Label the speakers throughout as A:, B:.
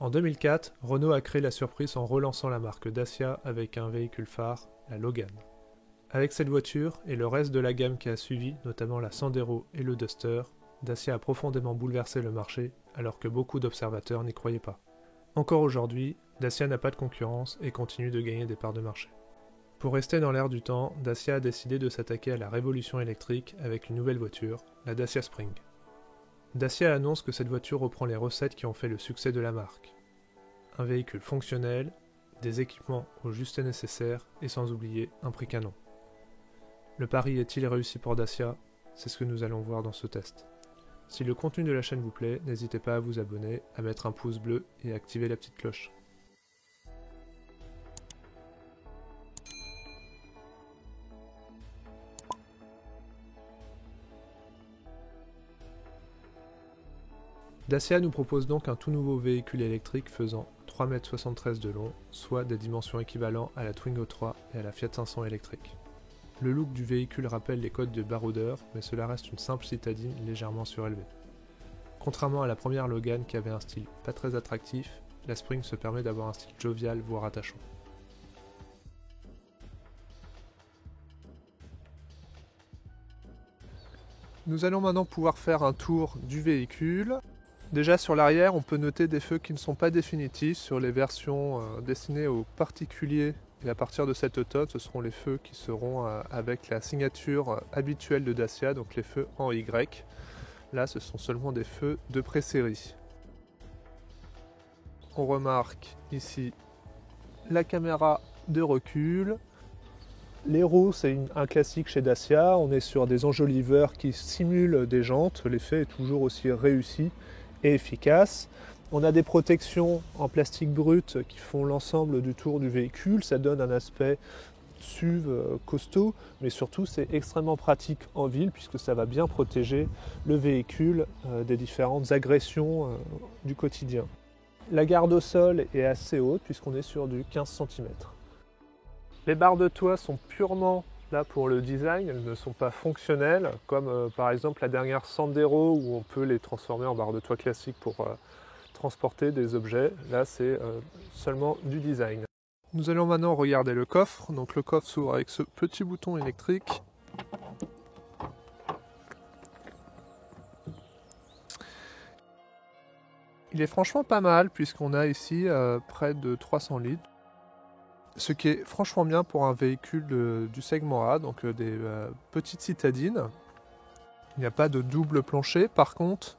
A: En 2004, Renault a créé la surprise en relançant la marque Dacia avec un véhicule phare, la Logan. Avec cette voiture et le reste de la gamme qui a suivi, notamment la Sandero et le Duster, Dacia a profondément bouleversé le marché alors que beaucoup d'observateurs n'y croyaient pas. Encore aujourd'hui, Dacia n'a pas de concurrence et continue de gagner des parts de marché. Pour rester dans l'air du temps, Dacia a décidé de s'attaquer à la révolution électrique avec une nouvelle voiture, la Dacia Spring. Dacia annonce que cette voiture reprend les recettes qui ont fait le succès de la marque. Un véhicule fonctionnel, des équipements au juste nécessaire et sans oublier un prix canon. Le pari est-il réussi pour Dacia? C'est ce que nous allons voir dans ce test. Si le contenu de la chaîne vous plaît, n'hésitez pas à vous abonner, à mettre un pouce bleu et à activer la petite cloche. Dacia nous propose donc un tout nouveau véhicule électrique faisant 3,73 m de long, soit des dimensions équivalentes à la Twingo 3 et à la Fiat 500 électrique. Le look du véhicule rappelle les codes de baroudeur, mais cela reste une simple citadine légèrement surélevée. Contrairement à la première Logan qui avait un style pas très attractif, la Spring se permet d'avoir un style jovial voire attachant. Nous allons maintenant pouvoir faire un tour du véhicule. Déjà sur l'arrière, on peut noter des feux qui ne sont pas définitifs sur les versions destinées aux particuliers. Et à partir de cet automne, ce seront les feux qui seront avec la signature habituelle de Dacia, donc les feux en Y. Là, ce sont seulement des feux de pré-série. On remarque ici la caméra de recul. Les roues, c'est un classique chez Dacia. On est sur des enjoliveurs qui simulent des jantes. L'effet est toujours aussi réussi et efficace. On a des protections en plastique brut qui font l'ensemble du tour du véhicule. Ça donne un aspect SUV costaud, mais surtout c'est extrêmement pratique en ville puisque ça va bien protéger le véhicule des différentes agressions du quotidien. La garde au sol est assez haute puisqu'on est sur du 15 cm. Les barres de toit sont purement là pour le design, elles ne sont pas fonctionnelles comme par exemple la dernière Sandero où on peut les transformer en barres de toit classiques pour transporter des objets. Là c'est seulement du design. Nous allons maintenant regarder le coffre. Donc le coffre s'ouvre avec ce petit bouton électrique. Il est franchement pas mal puisqu'on a ici près de 300 litres. Ce qui est franchement bien pour un véhicule du segment A, donc des petites citadines. Il n'y a pas de double plancher. Par contre,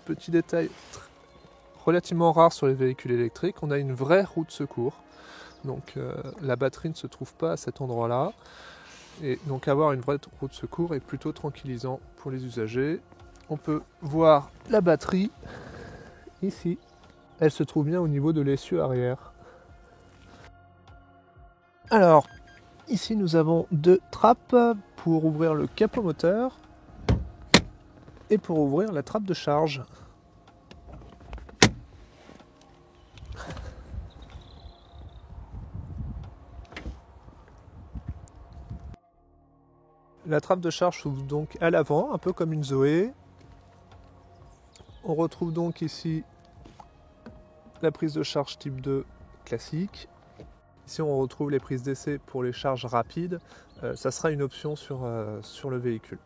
A: petit détail relativement rare sur les véhicules électriques, on a une vraie roue de secours. Donc la batterie ne se trouve pas à cet endroit-là. Et donc avoir une vraie roue de secours est plutôt tranquillisant pour les usagers. On peut voir la batterie ici. Elle se trouve bien au niveau de l'essieu arrière. Alors, ici nous avons deux trappes pour ouvrir le capot moteur et pour ouvrir la trappe de charge. La trappe de charge s'ouvre donc à l'avant, un peu comme une Zoé. On retrouve donc ici la prise de charge type 2 classique. Ici on retrouve les prises d'essai pour les charges rapides. Ça sera une option sur le véhicule.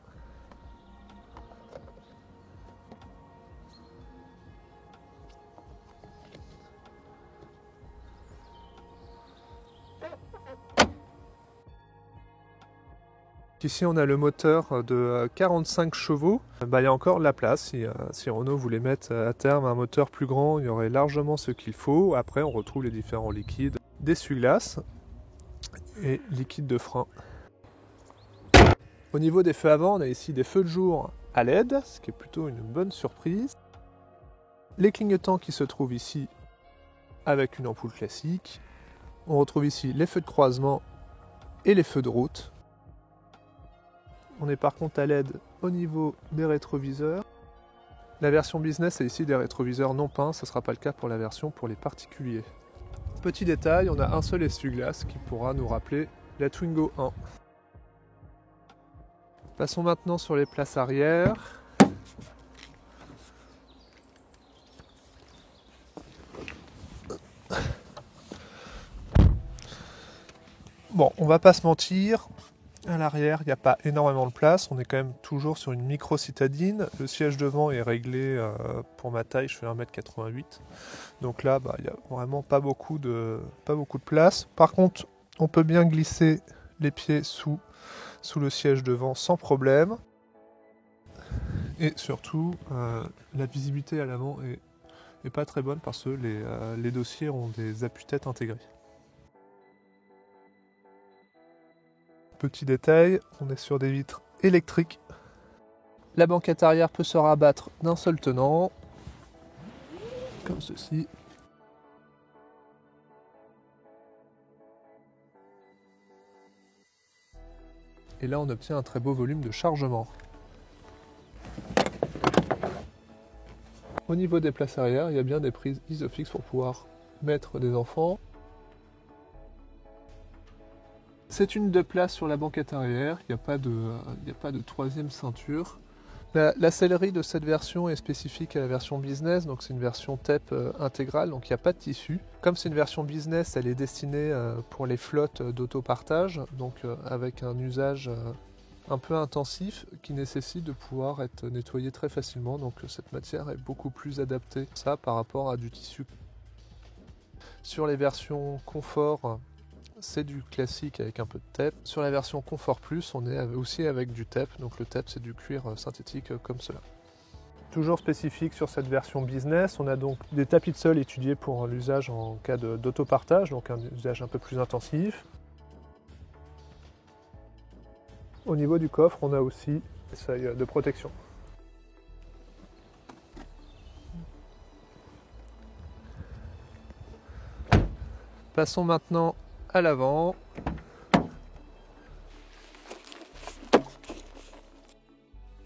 A: Ici on a le moteur de 45 chevaux. Il y a encore de la place. Si Renault voulait mettre à terme un moteur plus grand, il y aurait largement ce qu'il faut. Après on retrouve les différents liquides d'essuie-glace et liquide de frein. Au niveau des feux avant, on a ici des feux de jour à LED, ce qui est plutôt une bonne surprise. Les clignotants qui se trouvent ici avec une ampoule classique. On retrouve ici les feux de croisement et les feux de route. On est par contre à LED au niveau des rétroviseurs. La version business est ici des rétroviseurs non peints, ce ne sera pas le cas pour la version pour les particuliers. Petit détail, on a un seul essuie-glace qui pourra nous rappeler la Twingo 1. Passons maintenant sur les places arrière. Bon, on va pas se mentir, à l'arrière, il n'y a pas énormément de place. On est quand même toujours sur une micro-citadine. Le siège devant est réglé pour ma taille, je fais 1m88. Donc là, il n'y a vraiment pas beaucoup de place. Par contre, on peut bien glisser les pieds sous le siège devant sans problème. Et surtout, la visibilité à l'avant est pas très bonne parce que les dossiers ont des appuis-têtes intégrés. Petit détail, on est sur des vitres électriques. La banquette arrière peut se rabattre d'un seul tenant, comme ceci. Et là, on obtient un très beau volume de chargement. Au niveau des places arrière, il y a bien des prises Isofix pour pouvoir mettre des enfants. C'est une 2 places sur la banquette arrière, il n'y a pas de troisième ceinture. La sellerie de cette version est spécifique à la version business, donc c'est une version TEP intégrale, donc il n'y a pas de tissu. Comme c'est une version business, elle est destinée pour les flottes d'autopartage, donc avec un usage un peu intensif qui nécessite de pouvoir être nettoyé très facilement, donc cette matière est beaucoup plus adaptée à ça par rapport à du tissu. Sur les versions confort, c'est du classique avec un peu de TEP. Sur la version Confort Plus, on est aussi avec du TEP, donc le TEP c'est du cuir synthétique comme cela. Toujours spécifique sur cette version business, on a donc des tapis de sol étudiés pour l'usage en cas d'autopartage, donc un usage un peu plus intensif. Au niveau du coffre, on a aussi des seuils de protection. Passons maintenant à l'avant.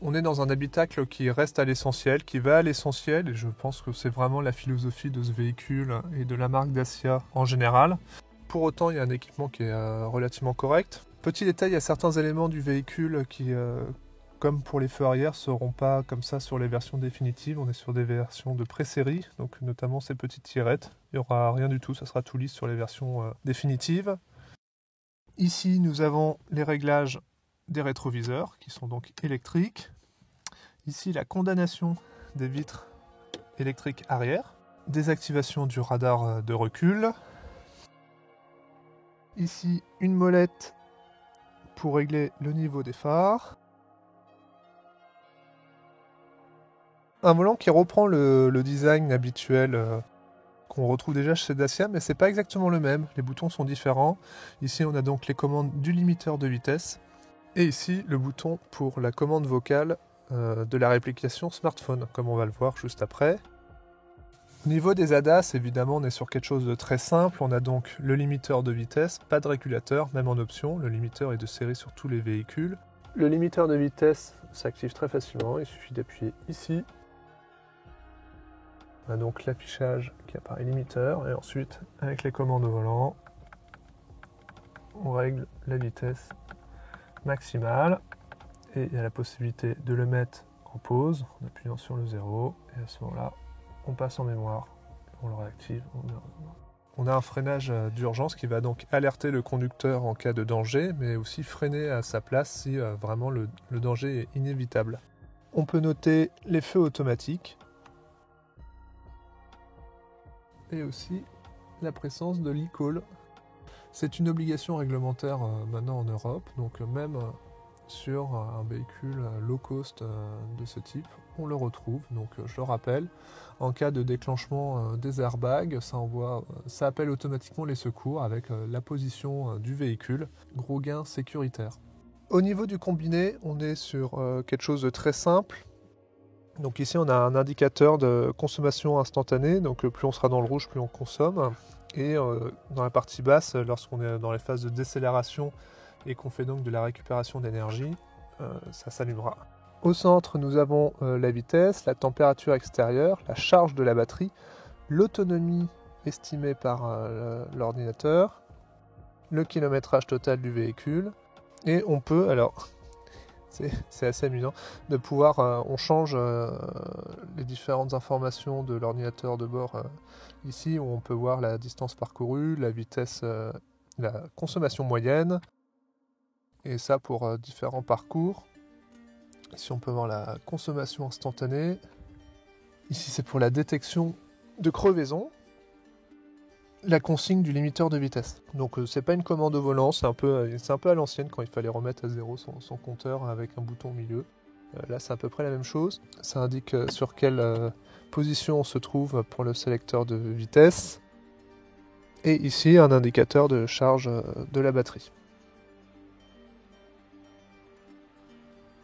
A: On est dans un habitacle qui reste à l'essentiel, qui va à l'essentiel, et je pense que c'est vraiment la philosophie de ce véhicule et de la marque Dacia en général. Pour autant, il y a un équipement qui est relativement correct. Petit détail, il y a certains éléments du véhicule qui, comme pour les feux arrière, ne seront pas comme ça sur les versions définitives. On est sur des versions de pré-série, donc notamment ces petites tirettes. Il n'y aura rien du tout, ça sera tout lisse sur les versions définitives. Ici, nous avons les réglages des rétroviseurs qui sont donc électriques. Ici, la condamnation des vitres électriques arrière. Désactivation du radar de recul. Ici, une molette pour régler le niveau des phares. Un volant qui reprend le design habituel qu'on retrouve déjà chez Dacia, mais c'est pas exactement le même. Les boutons sont différents. Ici, on a donc les commandes du limiteur de vitesse. Et ici, le bouton pour la commande vocale de la réplication smartphone, comme on va le voir juste après. Au niveau des ADAS, évidemment, on est sur quelque chose de très simple. On a donc le limiteur de vitesse, pas de régulateur, même en option. Le limiteur est de série sur tous les véhicules. Le limiteur de vitesse s'active très facilement, il suffit d'appuyer ici. On a donc l'affichage qui apparaît limiteur, et ensuite, avec les commandes au volant, on règle la vitesse maximale. Et il y a la possibilité de le mettre en pause en appuyant sur le 0, et à ce moment-là, on passe en mémoire, on le réactive, on a un freinage d'urgence qui va donc alerter le conducteur en cas de danger, mais aussi freiner à sa place si vraiment le danger est inévitable. On peut noter les feux automatiques et aussi la présence de l'e-call. C'est une obligation réglementaire maintenant en Europe, donc même sur un véhicule low cost de ce type, on le retrouve. Donc je le rappelle, en cas de déclenchement des airbags, ça appelle automatiquement les secours avec la position du véhicule. Gros gain sécuritaire. Au niveau du combiné, on est sur quelque chose de très simple. Donc ici on a un indicateur de consommation instantanée, donc plus on sera dans le rouge, plus on consomme. Et dans la partie basse, lorsqu'on est dans les phases de décélération et qu'on fait donc de la récupération d'énergie, ça s'allumera. Au centre, nous avons la vitesse, la température extérieure, la charge de la batterie, l'autonomie estimée par l'ordinateur, le kilométrage total du véhicule, et on peut, alors c'est assez amusant, de pouvoir, on change les différentes informations de l'ordinateur de bord ici, où on peut voir la distance parcourue, la vitesse la consommation moyenne, et ça pour différents parcours. Ici on peut voir la consommation instantanée. Ici c'est pour la détection de crevaison. La consigne du limiteur de vitesse. Donc c'est pas une commande au volant, c'est un peu à l'ancienne quand il fallait remettre à zéro son compteur avec un bouton au milieu. Là c'est à peu près la même chose. Ça indique sur quelle position on se trouve pour le sélecteur de vitesse. Et ici un indicateur de charge de la batterie.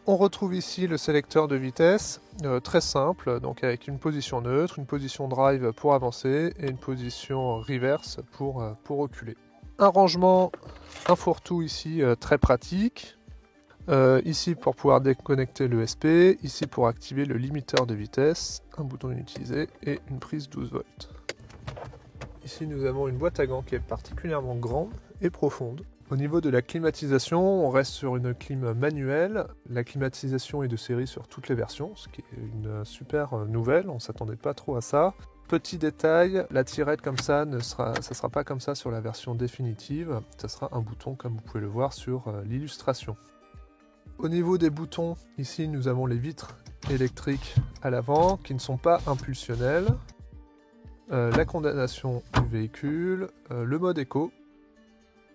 A: On retrouve ici le sélecteur de vitesse, très simple, donc avec une position neutre, une position drive pour avancer et une position reverse pour reculer. Un rangement, un fourre-tout ici très pratique. Ici pour pouvoir déconnecter l'ESP, ici pour activer le limiteur de vitesse, un bouton inutilisé et une prise 12 volts. Ici nous avons une boîte à gants qui est particulièrement grande et profonde. Au niveau de la climatisation, on reste sur une clim manuelle. La climatisation est de série sur toutes les versions, ce qui est une super nouvelle, on ne s'attendait pas trop à ça. Petit détail, la tirette comme ça, sera pas comme ça sur la version définitive, ça sera un bouton comme vous pouvez le voir sur l'illustration. Au niveau des boutons, ici nous avons les vitres électriques à l'avant qui ne sont pas impulsionnelles. La condamnation du véhicule, le mode éco.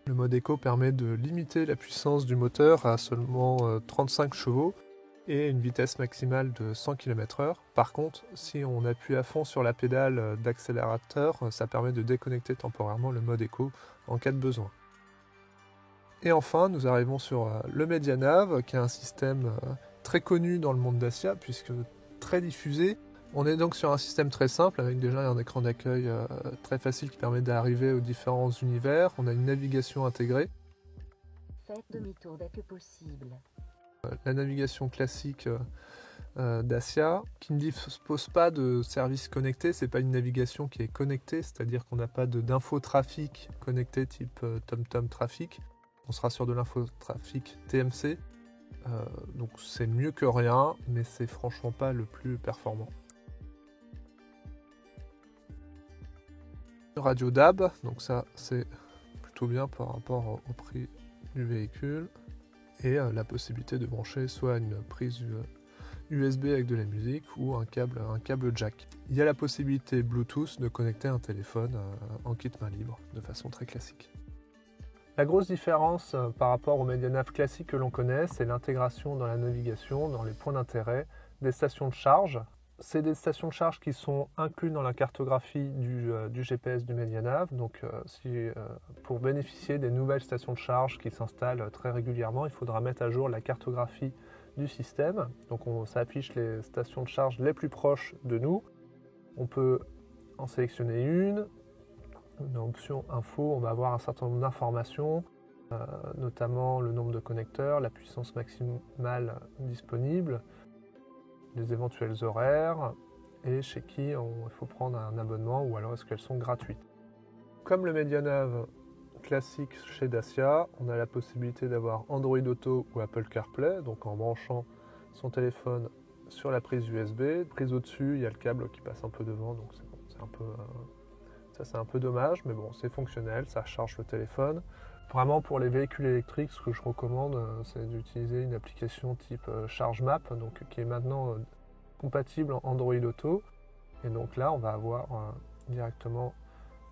A: Le mode éco permet de limiter la puissance du moteur à seulement 35 chevaux et une vitesse maximale de 100 km/h. Par contre, si on appuie à fond sur la pédale d'accélérateur, ça permet de déconnecter temporairement le mode éco en cas de besoin. Et enfin, nous arrivons sur le Medianav, qui est un système très connu dans le monde Dacia, puisque très diffusé. On est donc sur un système très simple, avec déjà un écran d'accueil très facile qui permet d'arriver aux différents univers. On a une navigation intégrée.
B: Faites demi-tour dès que possible.
A: La navigation classique Dacia, qui ne dispose pas de services connectés, c'est pas une navigation qui est connectée, c'est-à-dire qu'on n'a pas d'infotrafic connecté type TomTom Trafic. On sera sur de l'infotrafic TMC, donc c'est mieux que rien, mais c'est franchement pas le plus performant. Radio DAB, donc ça c'est plutôt bien par rapport au prix du véhicule, et la possibilité de brancher soit une prise USB avec de la musique ou un câble jack. Il y a la possibilité Bluetooth de connecter un téléphone en kit main libre de façon très classique. La grosse différence par rapport au Medianav classique que l'on connaît, c'est l'intégration dans la navigation, dans les points d'intérêt, des stations de charge. C'est des stations de charge qui sont incluses dans la cartographie du GPS du Medianav. Donc pour bénéficier des nouvelles stations de charge qui s'installent très régulièrement, il faudra mettre à jour la cartographie du système. Donc ça affiche les stations de charge les plus proches de nous. On peut en sélectionner une. Dans l'option info, on va avoir un certain nombre d'informations, notamment le nombre de connecteurs, la puissance maximale disponible, les éventuels horaires et chez qui il faut prendre un abonnement ou alors est-ce qu'elles sont gratuites. Comme le Medianav classique chez Dacia, on a la possibilité d'avoir Android Auto ou Apple CarPlay, donc en branchant son téléphone sur la prise USB. Prise au-dessus, il y a le câble qui passe un peu devant, donc c'est bon, c'est un peu dommage, mais bon, c'est fonctionnel, ça charge le téléphone. Vraiment, pour les véhicules électriques, ce que je recommande, c'est d'utiliser une application type ChargeMap, donc qui est maintenant compatible en Android Auto. Et donc là, on va avoir directement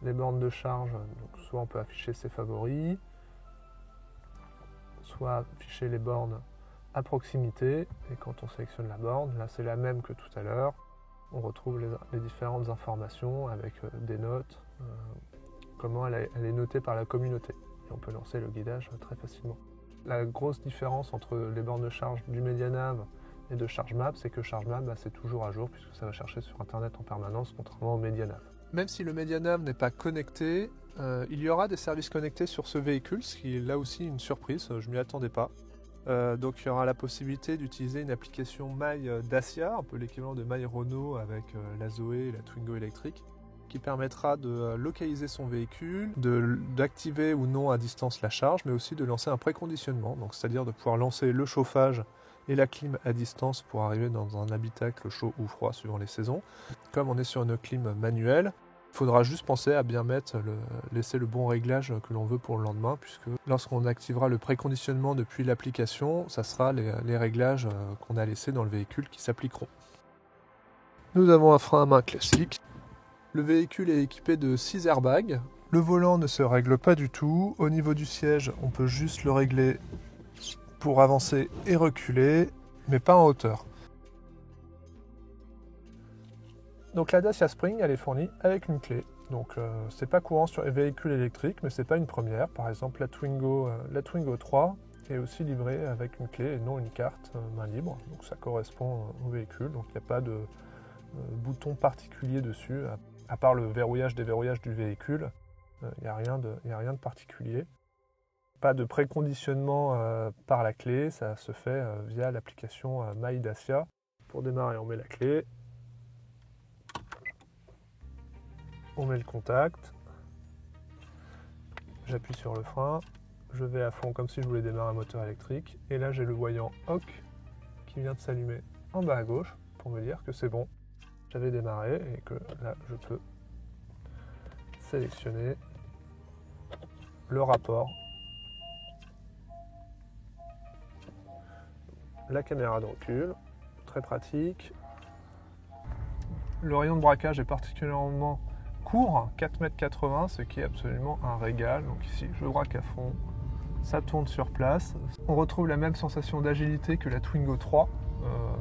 A: les bornes de charge. Donc soit on peut afficher ses favoris, soit afficher les bornes à proximité. Et quand on sélectionne la borne, là c'est la même que tout à l'heure. On retrouve les différentes informations avec des notes, comment elle est notée par la communauté. Et on peut lancer le guidage très facilement. La grosse différence entre les bornes de charge du Medianav et de ChargeMap, c'est que ChargeMap, c'est toujours à jour puisque ça va chercher sur Internet en permanence, contrairement au Medianav. Même si le Medianav n'est pas connecté, il y aura des services connectés sur ce véhicule, ce qui est là aussi une surprise, je ne m'y attendais pas. Donc il y aura la possibilité d'utiliser une application My Dacia, un peu l'équivalent de My Renault avec la Zoé et la Twingo électrique, qui permettra de localiser son véhicule, d'activer ou non à distance la charge, mais aussi de lancer un préconditionnement, donc c'est-à-dire de pouvoir lancer le chauffage et la clim à distance pour arriver dans un habitacle chaud ou froid suivant les saisons. Comme on est sur une clim manuelle, Il faudra juste penser à bien laisser le bon réglage que l'on veut pour le lendemain, puisque lorsqu'on activera le préconditionnement depuis l'application, ça sera les réglages qu'on a laissés dans le véhicule qui s'appliqueront. Nous avons un frein à main classique. Le véhicule est équipé de 6 airbags. Le volant ne se règle pas du tout. Au niveau du siège, on peut juste le régler pour avancer et reculer, mais pas en hauteur. Donc la Dacia Spring, elle est fournie avec une clé. Donc c'est pas courant sur les véhicules électriques, mais c'est pas une première. Par exemple, la Twingo 3 est aussi livrée avec une clé et non une carte main libre. Donc ça correspond au véhicule. Donc il n'y a pas de bouton particulier dessus, à part le déverrouillage du véhicule. Il n'y a rien de particulier. Pas de préconditionnement par la clé, ça se fait via l'application My Dacia. Pour démarrer, on met la clé. On met le contact, j'appuie sur le frein, je vais à fond comme si je voulais démarrer un moteur électrique, et là j'ai le voyant HOC qui vient de s'allumer en bas à gauche pour me dire que c'est bon, j'avais démarré et que là je peux sélectionner le rapport, la caméra de recul, très pratique. Le rayon de braquage est particulièrement court, 4,80 m, ce qui est absolument un régal. Donc ici, je braque à fond, ça tourne sur place. On retrouve la même sensation d'agilité que la Twingo 3,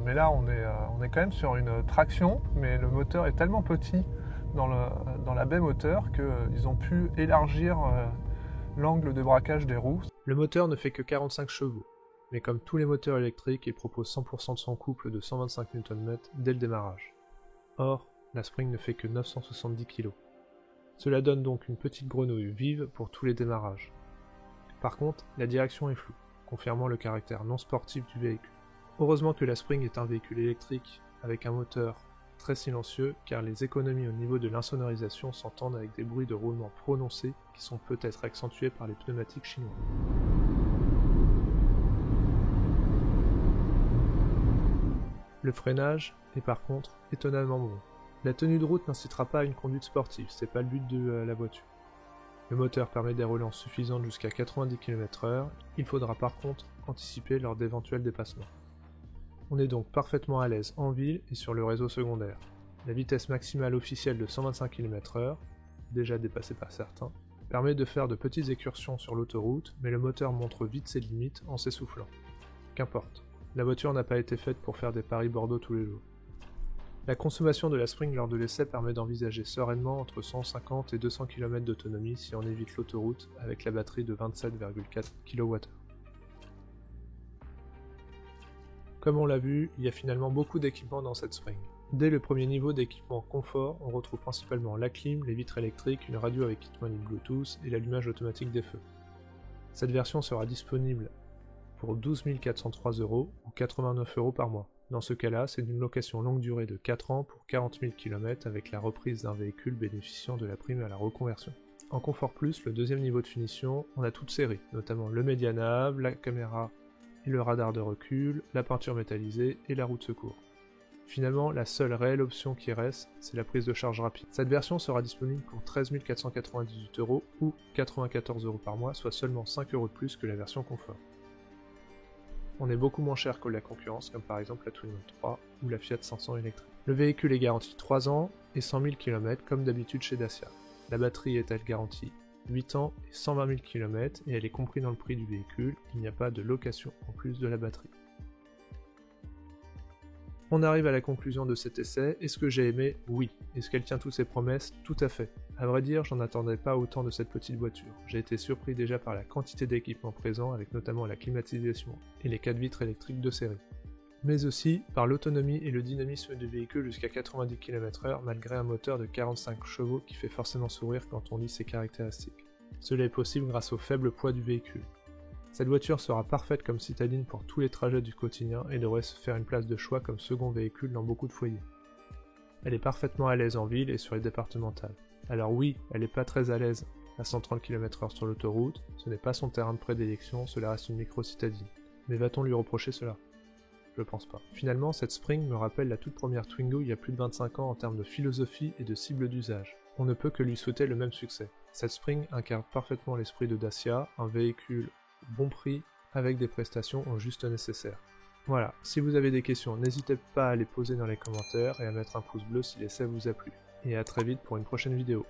A: mais là on est quand même sur une traction, mais le moteur est tellement petit dans la baie moteur qu'ils ont pu élargir l'angle de braquage des roues. Le moteur ne fait que 45 chevaux, mais comme tous les moteurs électriques, il propose 100% de son couple de 125 Nm dès le démarrage. Or, la Spring ne fait que 970 kg. Cela donne donc une petite grenouille vive pour tous les démarrages. Par contre, la direction est floue, confirmant le caractère non sportif du véhicule. Heureusement que la Spring est un véhicule électrique avec un moteur très silencieux, car les économies au niveau de l'insonorisation s'entendent avec des bruits de roulement prononcés qui sont peut-être accentués par les pneumatiques chinois. Le freinage est par contre étonnamment bon. La tenue de route n'incitera pas à une conduite sportive, c'est pas le but de la voiture. Le moteur permet des relances suffisantes jusqu'à 90 km/h, il faudra par contre anticiper lors d'éventuels dépassements. On est donc parfaitement à l'aise en ville et sur le réseau secondaire. La vitesse maximale officielle de 125 km/h, déjà dépassée par certains, permet de faire de petites excursions sur l'autoroute, mais le moteur montre vite ses limites en s'essoufflant. Qu'importe, la voiture n'a pas été faite pour faire des Paris-Bordeaux tous les jours. La consommation de la Spring lors de l'essai permet d'envisager sereinement entre 150 et 200 km d'autonomie si on évite l'autoroute avec la batterie de 27,4 kWh. Comme on l'a vu, il y a finalement beaucoup d'équipements dans cette Spring. Dès le premier niveau d'équipement confort, on retrouve principalement la clim, les vitres électriques, une radio avec kit manip Bluetooth et l'allumage automatique des feux. Cette version sera disponible pour 12 403 € ou 89 € par mois. Dans ce cas-là, c'est une location longue durée de 4 ans pour 40 000 km avec la reprise d'un véhicule bénéficiant de la prime à la reconversion. En Confort Plus, le deuxième niveau de finition, on a toute série, notamment le médianav, la caméra et le radar de recul, la peinture métallisée et la roue de secours. Finalement, la seule réelle option qui reste, c'est la prise de charge rapide. Cette version sera disponible pour 13 498 € ou 94 € par mois, soit seulement 5 € de plus que la version confort. On est beaucoup moins cher que la concurrence, comme par exemple la Twingo 3 ou la Fiat 500 électrique. Le véhicule est garanti 3 ans et 100 000 km comme d'habitude chez Dacia. La batterie est elle garantie 8 ans et 120 000 km et elle est comprise dans le prix du véhicule, il n'y a pas de location en plus de la batterie. On arrive à la conclusion de cet essai. Est-ce que j'ai aimé? Oui. Est-ce qu'elle tient toutes ses promesses? Tout à fait. À vrai dire, j'en attendais pas autant de cette petite voiture. J'ai été surpris déjà par la quantité d'équipements présents, avec notamment la climatisation et les 4 vitres électriques de série. Mais aussi par l'autonomie et le dynamisme du véhicule jusqu'à 90 km/h malgré un moteur de 45 chevaux qui fait forcément sourire quand on lit ses caractéristiques. Cela est possible grâce au faible poids du véhicule. Cette voiture sera parfaite comme citadine pour tous les trajets du quotidien et devrait se faire une place de choix comme second véhicule dans beaucoup de foyers. Elle est parfaitement à l'aise en ville et sur les départementales. Alors oui, elle n'est pas très à l'aise à 130 km/h sur l'autoroute, ce n'est pas son terrain de prédilection, cela reste une micro-citadine. Mais va-t-on lui reprocher cela? Je pense pas. Finalement, cette Spring me rappelle la toute première Twingo il y a plus de 25 ans en termes de philosophie et de cible d'usage. on ne peut que lui souhaiter le même succès. Cette Spring incarne parfaitement l'esprit de Dacia, un véhicule bon prix avec des prestations au juste nécessaire. Voilà, si vous avez des questions, n'hésitez pas à les poser dans les commentaires et à mettre un pouce bleu si l'essai vous a plu. Et à très vite pour une prochaine vidéo.